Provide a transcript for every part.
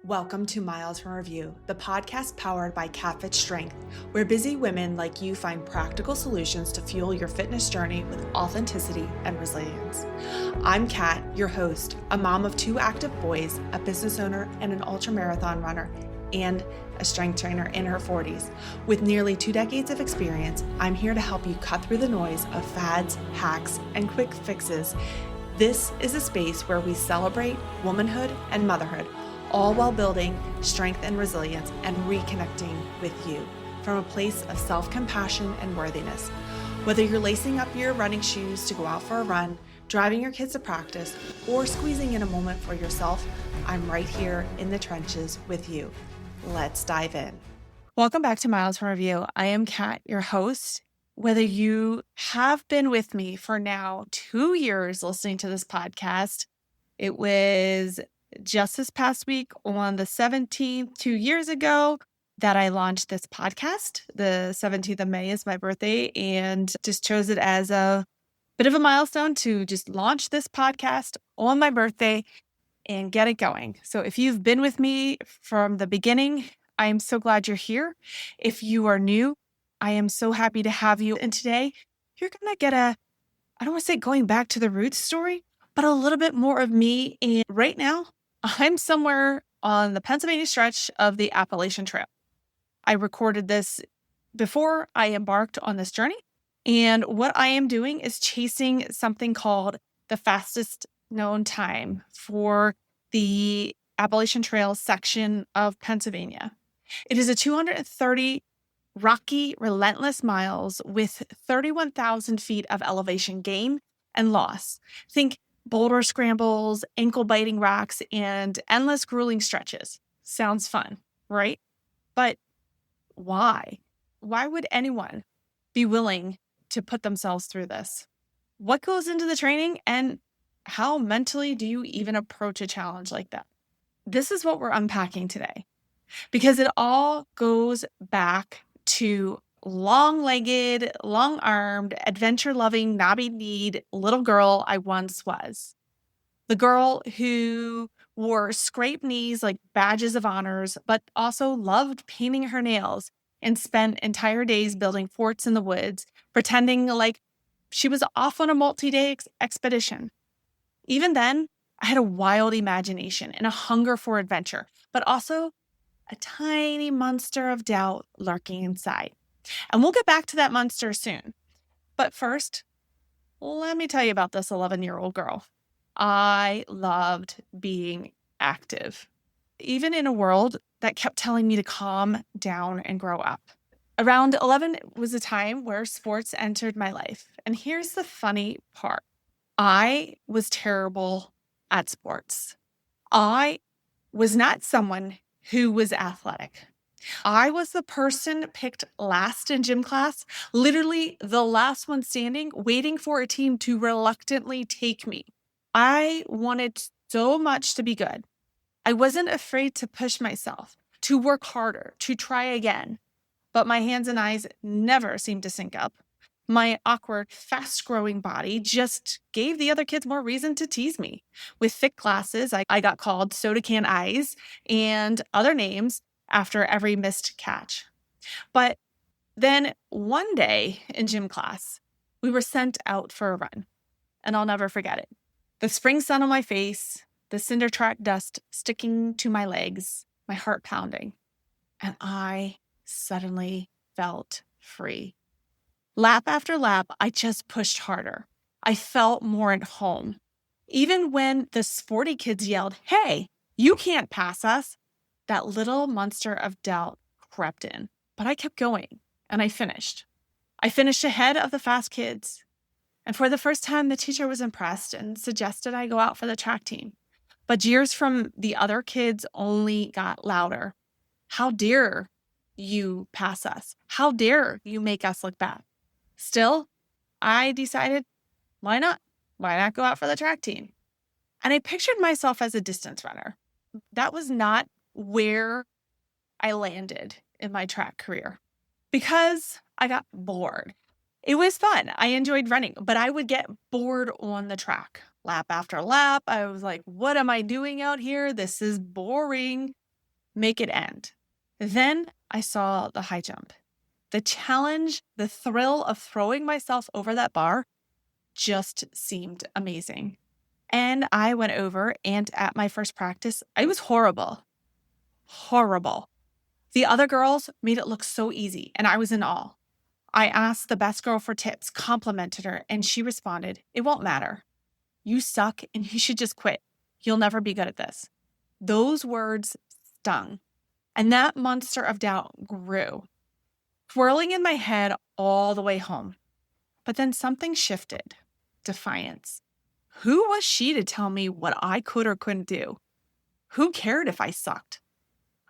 Welcome to Miles from Review, the podcast powered by KatFit Strength, where busy women like you find practical solutions to fuel your fitness journey with authenticity and resilience. I'm Kat, your host, a mom of 2 active boys, a business owner, and an ultramarathon runner, and a strength trainer in her 40s. With nearly 2 decades of experience, I'm here to help you cut through the noise of fads, hacks, and quick fixes. This is a space where we celebrate womanhood and motherhood, all while building strength and resilience and reconnecting with you from a place of self-compassion and worthiness. Whether you're lacing up your running shoes to go out for a run, driving your kids to practice, or squeezing in a moment for yourself, I'm right here in the trenches with you. Let's dive in. Welcome back to Miles from Review. I am Kat, your host. Whether you have been with me for now 2 years listening to this podcast, it was just this past week on the 17th, 2 years ago, that I launched this podcast. The 17th of May is my birthday, and just chose it as a bit of a milestone to just launch this podcast on my birthday and get it going. So if you've been with me from the beginning, I am so glad you're here. If you are new, I am so happy to have you. And today, you're going to get I don't want to say going back to the roots story, but a little bit more of me. And right now, I'm somewhere on the Pennsylvania stretch of the Appalachian Trail. I recorded this before I embarked on this journey. And what I am doing is chasing something called the fastest known time for the Appalachian Trail section of Pennsylvania. It is a 230 rocky, relentless miles with 31,000 feet of elevation gain and loss. Think boulder scrambles, ankle-biting rocks, and endless grueling stretches. Sounds fun, right? But why? Why would anyone be willing to put themselves through this? What goes into the training, and how mentally do you even approach a challenge like that? This is what we're unpacking today, because it all goes back to long-legged, long-armed, adventure-loving, knobby-kneed little girl I once was. The girl who wore scraped knees like badges of honors, but also loved painting her nails and spent entire days building forts in the woods, pretending like she was off on a multi-day expedition. Even then, I had a wild imagination and a hunger for adventure, but also a tiny monster of doubt lurking inside. And we'll get back to that monster soon. But first, let me tell you about this 11-year-old girl. I loved being active, even in a world that kept telling me to calm down and grow up. Around 11 was a time where sports entered my life. And here's the funny part. I was terrible at sports. I was not someone who was athletic. I was the person picked last in gym class, literally the last one standing, waiting for a team to reluctantly take me. I wanted so much to be good. I wasn't afraid to push myself, to work harder, to try again. But my hands and eyes never seemed to sync up. My awkward, fast-growing body just gave the other kids more reason to tease me. With thick glasses, I got called soda can eyes and other names after every missed catch. But then one day in gym class, we were sent out for a run, and I'll never forget it. The spring sun on my face, the cinder track dust sticking to my legs, my heart pounding, and I suddenly felt free. Lap after lap, I just pushed harder. I felt more at home. Even when the sporty kids yelled, "Hey, you can't pass us," that little monster of doubt crept in. But I kept going, and I finished. I finished ahead of the fast kids. And for the first time, the teacher was impressed and suggested I go out for the track team. But jeers from the other kids only got louder. "How dare you pass us? How dare you make us look bad?" Still, I decided, why not? Why not go out for the track team? And I pictured myself as a distance runner. That was not where I landed in my track career, because I got bored. It was fun. I enjoyed running, but I would get bored on the track. Lap after lap, I was like, what am I doing out here? This is boring. make it end. Then I saw the high jump. The challenge, the thrill of throwing myself over that bar just seemed amazing. And I went over, and at my first practice, I was horrible. Horrible. The other girls made it look so easy, and I was in awe. I asked the best girl for tips, complimented her, and she responded, "It won't matter. You suck and you should just quit. You'll never be good at this." Those words stung, and that monster of doubt grew, swirling in my head all the way home. But then something shifted. Defiance. Who was she to tell me what I could or couldn't do? Who cared if I sucked?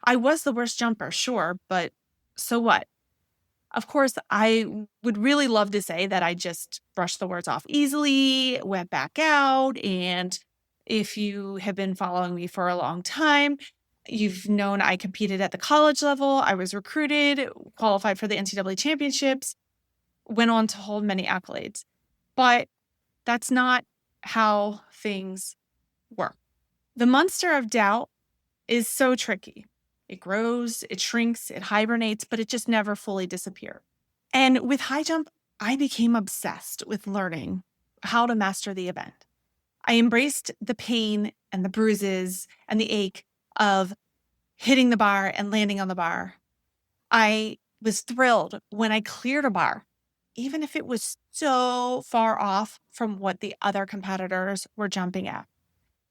I was the worst jumper, sure, but so what? Of course, I would really love to say that I just brushed the words off easily, went back out, and if you have been following me for a long time, you've known I competed at the college level. I was recruited, qualified for the NCAA championships, went on to hold many accolades. But that's not how things work. The monster of doubt is so tricky. It grows, it shrinks, it hibernates, but it just never fully disappears. And with high jump, I became obsessed with learning how to master the event. I embraced the pain and the bruises and the ache of hitting the bar and landing on the bar. I was thrilled when I cleared a bar, even if it was so far off from what the other competitors were jumping at.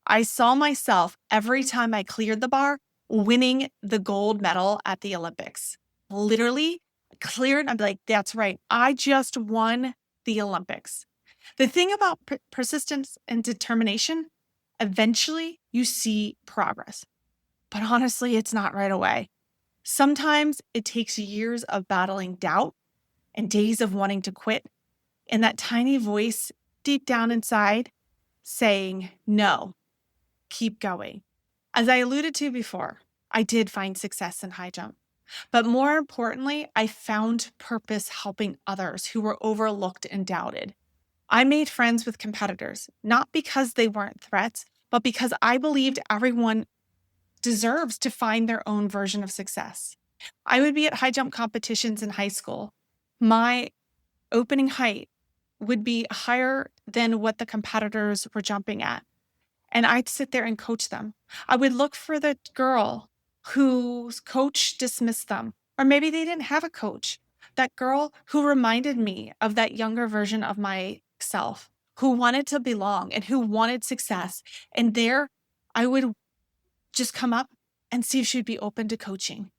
I saw myself every time I cleared the bar winning the gold medal at the Olympics. Literally cleared, I'd be like, that's right. I just won the Olympics. The thing about persistence and determination, eventually you see progress. But honestly, it's not right away. Sometimes it takes years of battling doubt and days of wanting to quit, and that tiny voice deep down inside saying, no, keep going. As I alluded to before, I did find success in high jump. But more importantly, I found purpose helping others who were overlooked and doubted. I made friends with competitors, not because they weren't threats, but because I believed everyone deserves to find their own version of success. I would be at high jump competitions in high school. My opening height would be higher than what the competitors were jumping at. And I'd sit there and coach them. I would look for the girl whose coach dismissed them, or maybe they didn't have a coach. That girl who reminded me of that younger version of myself, who wanted to belong and who wanted success. And there I would just come up and see if she'd be open to coaching.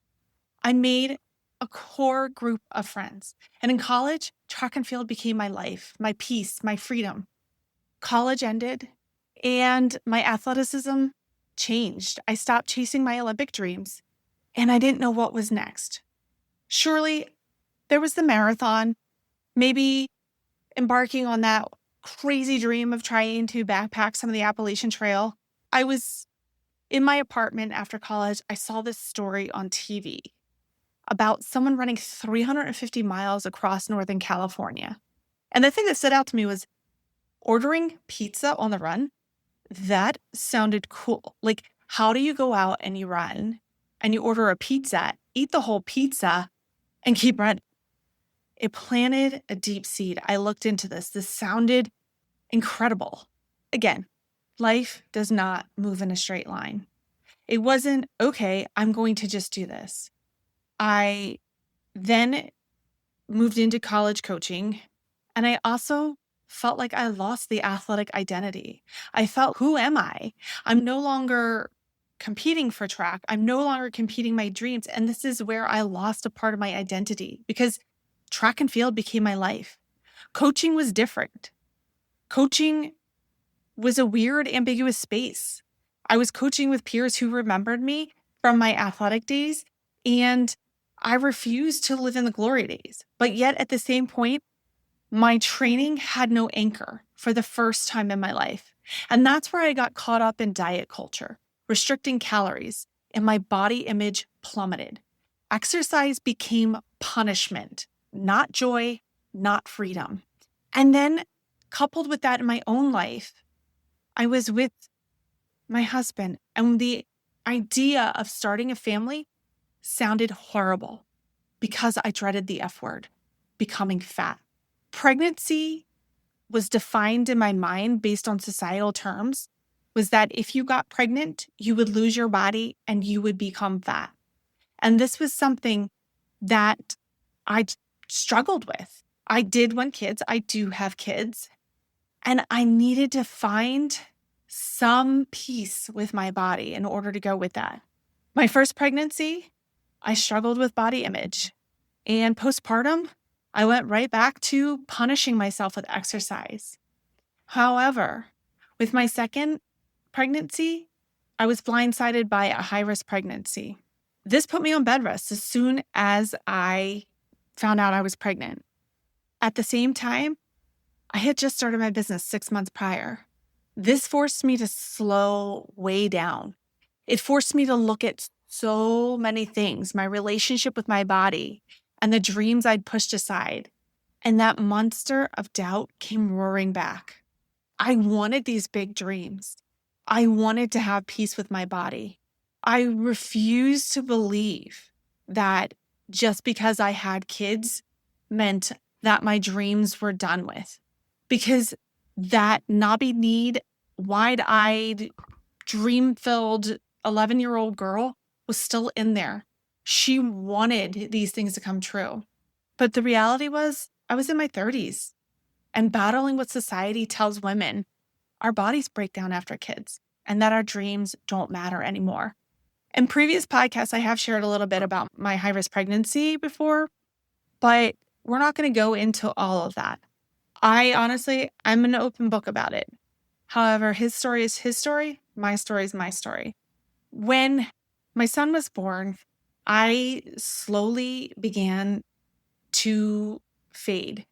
I made a core group of friends. And in college, track and field became my life, my peace, my freedom. College ended and my athleticism changed. I stopped chasing my Olympic dreams and I didn't know what was next. Surely there was the marathon, maybe embarking on that crazy dream of trying to backpack some of the Appalachian Trail. I was in my apartment after college. I saw this story on TV about someone running 350 miles across Northern California. And the thing that stood out to me was ordering pizza on the run. That sounded cool. Like, how do you go out and you run and you order a pizza, eat the whole pizza, and keep running? It planted a deep seed. I looked into this. This sounded incredible. Again, life does not move in a straight line. It wasn't, okay, I'm going to just do this. I then moved into college coaching, and I also felt like I lost the athletic identity. I felt, who am I? I'm no longer competing for track. I'm no longer competing my dreams. And this is where I lost a part of my identity because track and field became my life. Coaching was different. Coaching was a weird, ambiguous space. I was coaching with peers who remembered me from my athletic days, and I refused to live in the glory days. But yet at the same point, my training had no anchor for the first time in my life. And that's where I got caught up in diet culture, restricting calories, and my body image plummeted. Exercise became punishment, not joy, not freedom. And then coupled with that in my own life, I was with my husband, and the idea of starting a family sounded horrible because I dreaded the F word, becoming fat. Pregnancy was defined in my mind based on societal terms, was that if you got pregnant, you would lose your body and you would become fat. And this was something that I struggled with. I did want kids. I do have kids. And I needed to find some peace with my body in order to go with that. My first pregnancy, I struggled with body image. And postpartum, I went right back to punishing myself with exercise. However, with my second pregnancy, I was blindsided by a high-risk pregnancy. This put me on bed rest as soon as I found out I was pregnant. At the same time, I had just started my business 6 months prior. This forced me to slow way down. It forced me to look at so many things, my relationship with my body and the dreams I'd pushed aside. And that monster of doubt came roaring back. I wanted these big dreams. I wanted to have peace with my body. I refused to believe that just because I had kids meant that my dreams were done with. Because that knobby-kneed, wide-eyed, dream-filled 11-year-old girl was still in there. She wanted these things to come true. But the reality was, I was in my 30s and battling what society tells women our bodies break down after kids and that our dreams don't matter anymore. In previous podcasts, I have shared a little bit about my high-risk pregnancy before, but we're not going to go into all of that. I'm an open book about it. However, his story is his story. My story is my story. When my son was born, I slowly began to fade.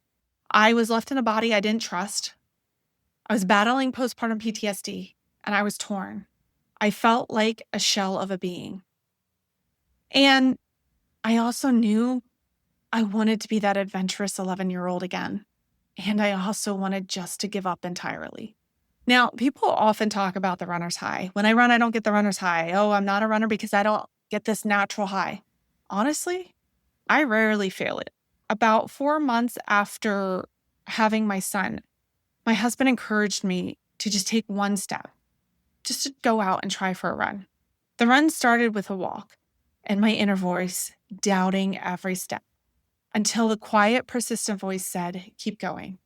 I was left in a body I didn't trust. I was battling postpartum PTSD, and I was torn. I felt like a shell of a being. And I also knew I wanted to be that adventurous 11-year-old again. And I also wanted just to give up entirely. Now, people often talk about the runner's high. When I run, I don't get the runner's high. Oh, I'm not a runner because I don't get this natural high. Honestly, I rarely feel it. About 4 months after having my son, my husband encouraged me to just take one step, just to go out and try for a run. The run started with a walk and my inner voice doubting every step until the quiet, persistent voice said, keep going.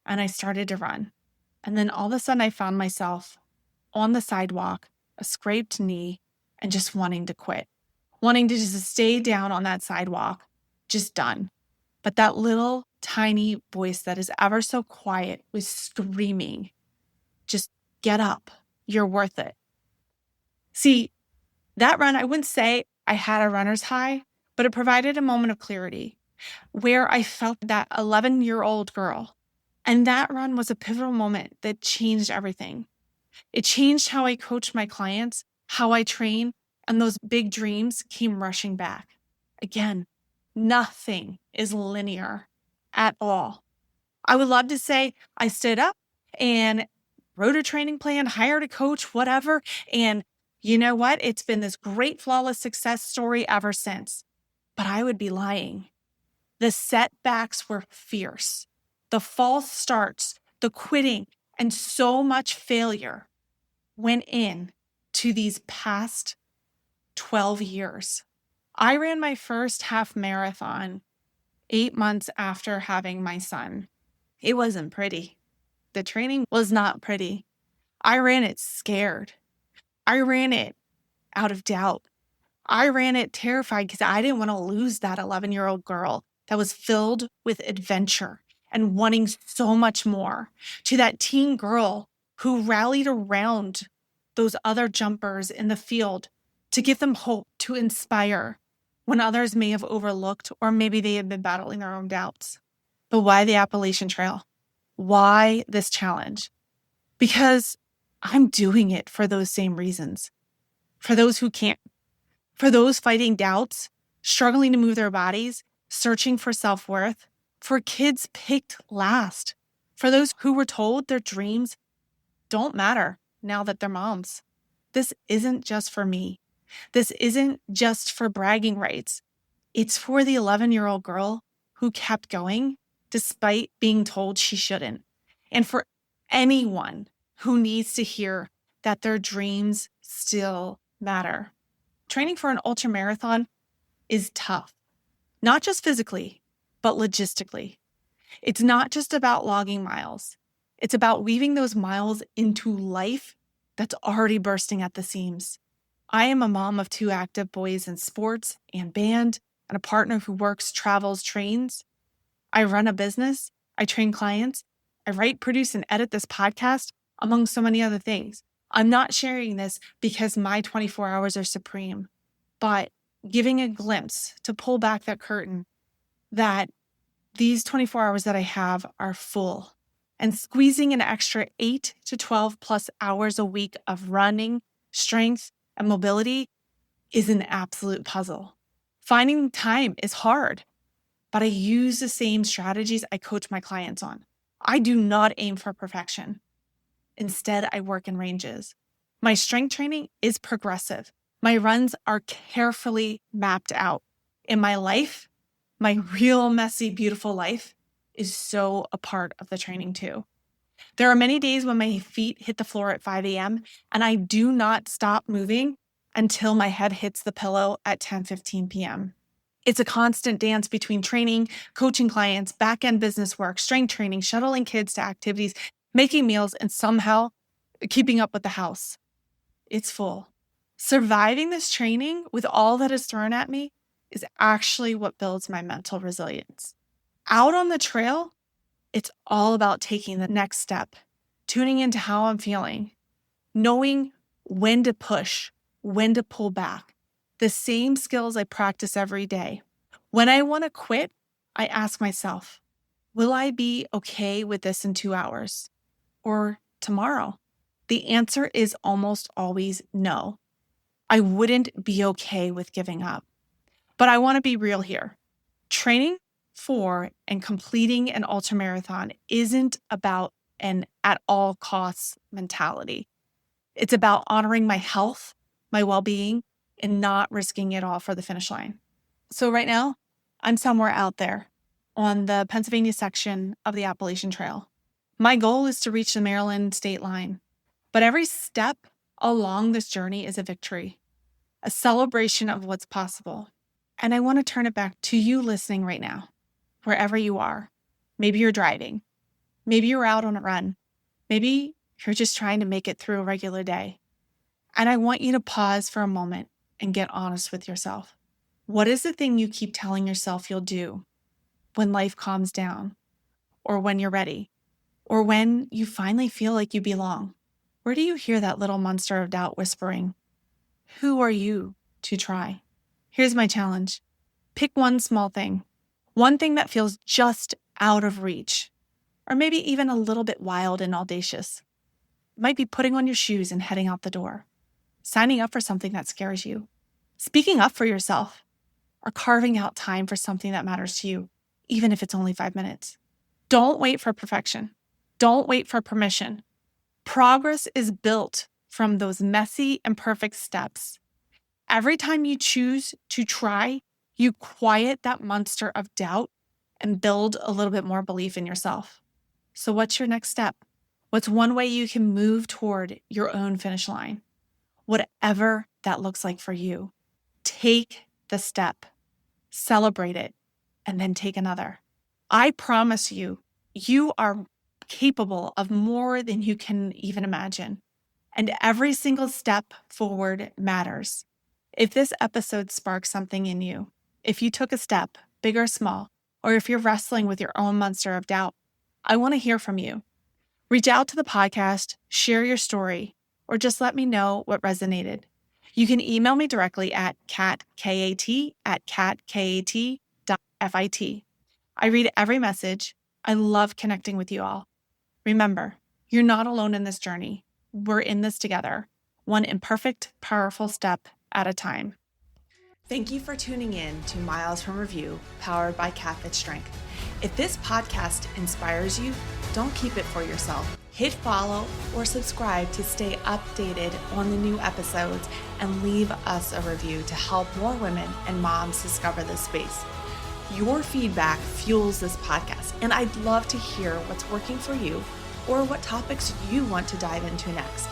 And I started to run. And then all of a sudden I found myself on the sidewalk, a scraped knee, and just wanting to quit, wanting to just stay down on that sidewalk, just done. But that little tiny voice that is ever so quiet was screaming, just get up. You're worth it. See, that run, I wouldn't say I had a runner's high, but it provided a moment of clarity where I felt that 11-year-old girl. And that run was a pivotal moment that changed everything. It changed how I coach my clients, how I train, and those big dreams came rushing back. Again, nothing is linear at all. I would love to say I stood up and wrote a training plan, hired a coach, whatever. And you know what? It's been this great, flawless success story ever since. But I would be lying. The setbacks were fierce. The false starts, the quitting, and so much failure went in to these past 12 years. I ran my first half marathon 8 months after having my son. It wasn't pretty. The training was not pretty. I ran it scared. I ran it out of doubt. I ran it terrified because I didn't want to lose that 11-year-old girl that was filled with adventure and wanting so much more, to that teen girl who rallied around those other jumpers in the field to give them hope, to inspire when others may have overlooked or maybe they had been battling their own doubts. But why the Appalachian Trail? Why this challenge? Because I'm doing it for those same reasons. For those who can't, for those fighting doubts, struggling to move their bodies, searching for self-worth, for kids picked last, for those who were told their dreams don't matter now that they're moms. This isn't just for me. This isn't just for bragging rights. It's for the 11-year-old girl who kept going despite being told she shouldn't. And for anyone who needs to hear that their dreams still matter. Training for an ultra marathon is tough, not just physically, but logistically. It's not just about logging miles. It's about weaving those miles into life that's already bursting at the seams. I am a mom of 2 active boys in sports and band, and a partner who works, travels, trains. I run a business. I train clients. I write, produce, and edit this podcast, among so many other things. I'm not sharing this because my 24 hours are supreme, but giving a glimpse to pull back that curtain that these 24 hours that I have are full, and squeezing an extra 8 to 12 plus hours a week of running, strength, and mobility is an absolute puzzle. Finding time is hard, but I use the same strategies I coach my clients on. I do not aim for perfection. Instead, I work in ranges. My strength training is progressive. My runs are carefully mapped out. In my life, my real messy, beautiful life is so a part of the training too. There are many days when my feet hit the floor at 5 a.m. and I do not stop moving until my head hits the pillow at 10:15 p.m. It's a constant dance between training, coaching clients, back-end business work, strength training, shuttling kids to activities, making meals, and somehow keeping up with the house. It's full. Surviving this training with all that is thrown at me is actually what builds my mental resilience. Out on the trail, it's all about taking the next step, tuning into how I'm feeling, knowing when to push, when to pull back. The same skills I practice every day. When I want to quit, I ask myself, will I be okay with this in 2 hours or tomorrow? The answer is almost always no. I wouldn't be okay with giving up. But I want to be real here. Training for and completing an ultramarathon isn't about an at all costs mentality. It's about honoring my health, my well-being, and not risking it all for the finish line. So right now, I'm somewhere out there on the Pennsylvania section of the Appalachian Trail. My goal is to reach the Maryland state line, but every step along this journey is a victory, a celebration of what's possible. And I want to turn it back to you listening right now, wherever you are. Maybe you're driving. Maybe you're out on a run. Maybe you're just trying to make it through a regular day. And I want you to pause for a moment and get honest with yourself. What is the thing you keep telling yourself you'll do when life calms down, or when you're ready, or when you finally feel like you belong? Where do you hear that little monster of doubt whispering? Who are you to try? Here's my challenge. Pick one small thing, one thing that feels just out of reach, or maybe even a little bit wild and audacious. It might be putting on your shoes and heading out the door, signing up for something that scares you, speaking up for yourself, or carving out time for something that matters to you, even if it's only 5 minutes. Don't wait for perfection. Don't wait for permission. Progress is built from those messy, imperfect steps. Every time you choose to try, you quiet that monster of doubt and build a little bit more belief in yourself. So what's your next step? What's one way you can move toward your own finish line? Whatever that looks like for you, take the step, celebrate it, and then take another. I promise you, you are capable of more than you can even imagine. And every single step forward matters. If this episode sparks something in you, if you took a step, big or small, or if you're wrestling with your own monster of doubt, I want to hear from you. Reach out to the podcast, share your story, or just let me know what resonated. You can email me directly at katkat@katkat.fit. I read every message. I love connecting with you all. Remember, you're not alone in this journey. We're in this together, one imperfect, powerful step at a time. Thank you for tuning in to Miles from Review, powered by KatFit Strength. If this podcast inspires you, don't keep it for yourself. Hit follow or subscribe to stay updated on the new episodes and leave us a review to help more women and moms discover this space. Your feedback fuels this podcast, and I'd love to hear what's working for you or what topics you want to dive into next.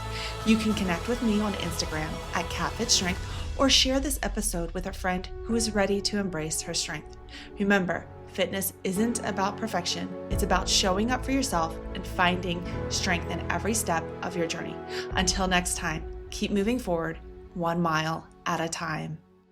You can connect with me on Instagram at KatFit Strength or share this episode with a friend who is ready to embrace her strength. Remember, fitness isn't about perfection. It's about showing up for yourself and finding strength in every step of your journey. Until next time, keep moving forward 1 mile at a time.